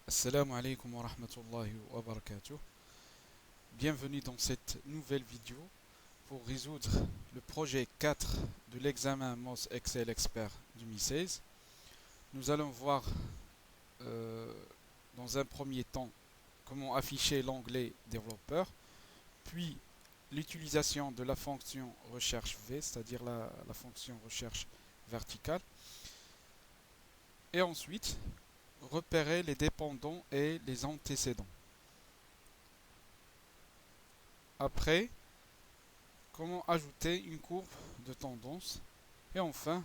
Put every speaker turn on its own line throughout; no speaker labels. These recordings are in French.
Assalamu alaikum wa rahmatullahi wa barakatuh. Bienvenue dans cette nouvelle vidéo pour résoudre le projet 4 de l'examen MOS Excel Expert 2016. Nous allons voir euh, dans un premier temps comment afficher l'onglet développeur, puis l'utilisation de la fonction recherche V, c'est-à-dire la fonction recherche verticale, et ensuite repérer les dépendants et les antécédents. Après, comment ajouter une courbe de tendance et enfin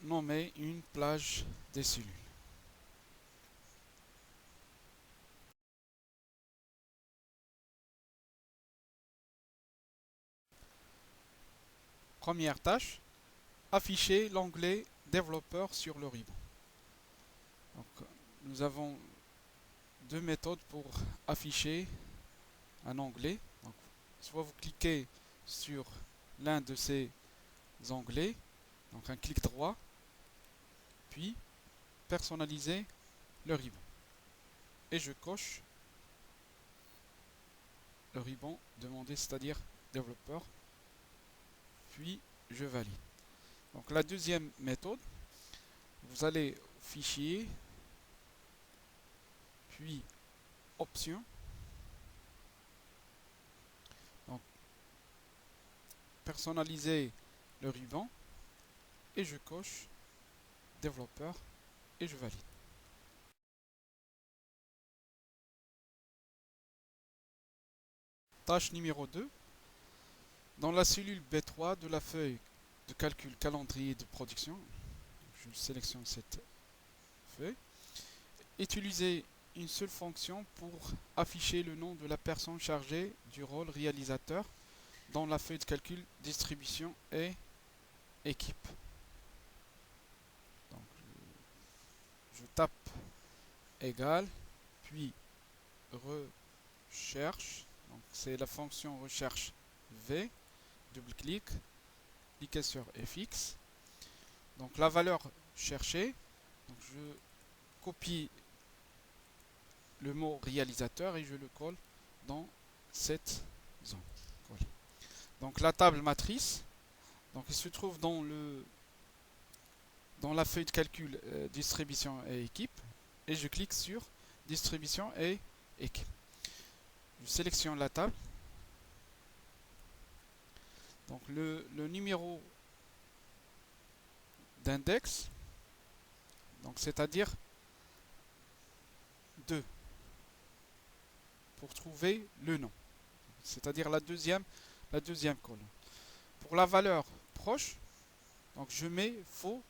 nommer une plage des cellules. Première tâche, afficher l'onglet développeur sur le ribbon. Donc, nous avons deux méthodes pour afficher un onglet. Donc, soit vous cliquez sur l'un de ces onglets, donc un clic droit, puis personnaliser le ribbon. Et je coche le ribbon demandé, c'est-à-dire développeur, puis je valide. Donc la deuxième méthode, vous allez au fichier, puis options, donc personnaliser le ruban et je coche développeur et je valide. Tâche numéro 2, dans la cellule B3 de la feuille de calcul calendrier de production, je sélectionne cette feuille, utilisez une seule fonction pour afficher le nom de la personne chargée du rôle réalisateur dans la feuille de calcul distribution et équipe. Donc, je tape égal, puis recherche, donc c'est la fonction recherche V, double-clic, cliquez sur FX. Donc la valeur cherchée, donc je copie le mot réalisateur et je le colle dans cette zone. Donc la table matrice, donc il se trouve dans la feuille de calcul distribution et équipe et je clique sur distribution et équipe. Je sélectionne la table. Donc le numéro d'index, donc c'est-à-dire 2 pour trouver le nom, c'est-à-dire la deuxième colonne. Pour la valeur proche, donc je mets faux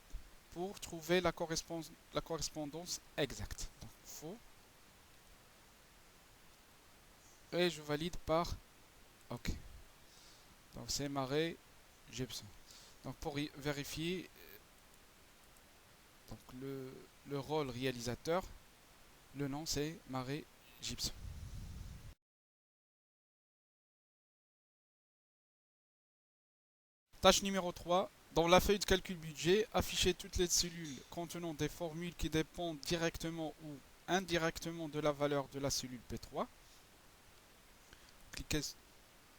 pour trouver la correspondance exacte. Donc faux et je valide par OK. Donc c'est Marais Gibson. Donc pour vérifier donc le rôle réalisateur, le nom c'est Marais Gibson. Tâche numéro 3. Dans la feuille de calcul budget, affichez toutes les cellules contenant des formules qui dépendent directement ou indirectement de la valeur de la cellule P3. Cliquez sur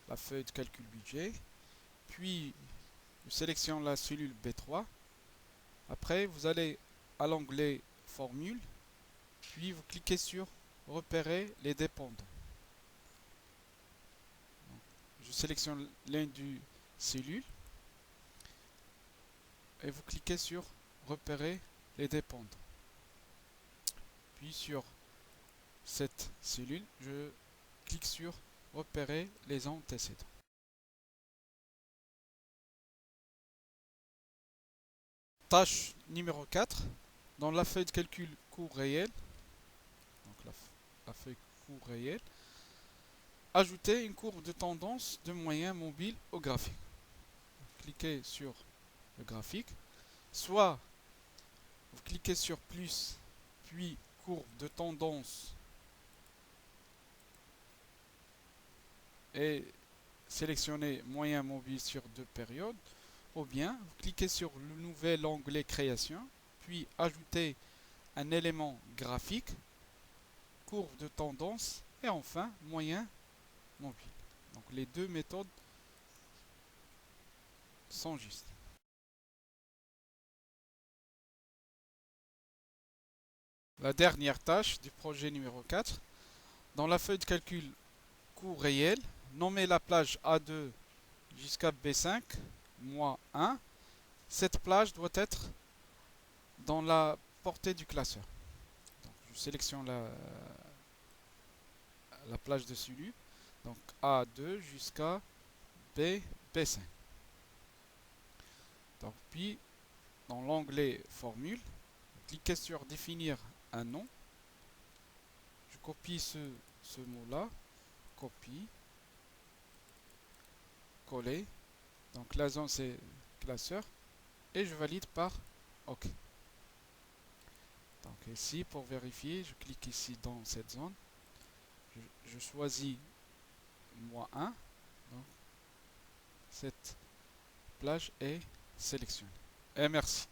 la feuille de calcul budget, puis je sélectionne la cellule B3. Après, vous allez à l'onglet formule, puis vous cliquez sur repérer les dépendants. Je sélectionne l'un du cellule et vous cliquez sur repérer les dépendants. Puis sur cette cellule, je clique sur repérer les antécédents. Tâche numéro 4. Dans la feuille de calcul court réel, donc la feuille court réel, ajouter une courbe de tendance de moyen mobile au graphique. Cliquez sur le graphique. Soit vous cliquez sur plus, puis courbe de tendance et sélectionnez moyen mobile sur deux périodes. Ou bien vous cliquez sur le nouvel onglet création, puis ajoutez un élément graphique, courbe de tendance et enfin moyen mobile. Donc les deux méthodes sont justes. La dernière tâche du projet numéro 4, dans la feuille de calcul coût réel, nommez la plage A2 jusqu'à B5, moins 1. Cette plage doit être dans la portée du classeur. Donc, je sélectionne la plage de celui. Donc A2 jusqu'à B5. Donc, puis, dans l'onglet formule, cliquez sur définir un nom. Je copie ce mot-là. Copie. Coller. Donc la zone c'est classeur. Et je valide par OK. Donc ici, pour vérifier, je clique ici dans cette zone. Je choisis moins 1. Donc cette plage est sélectionnée. Et merci.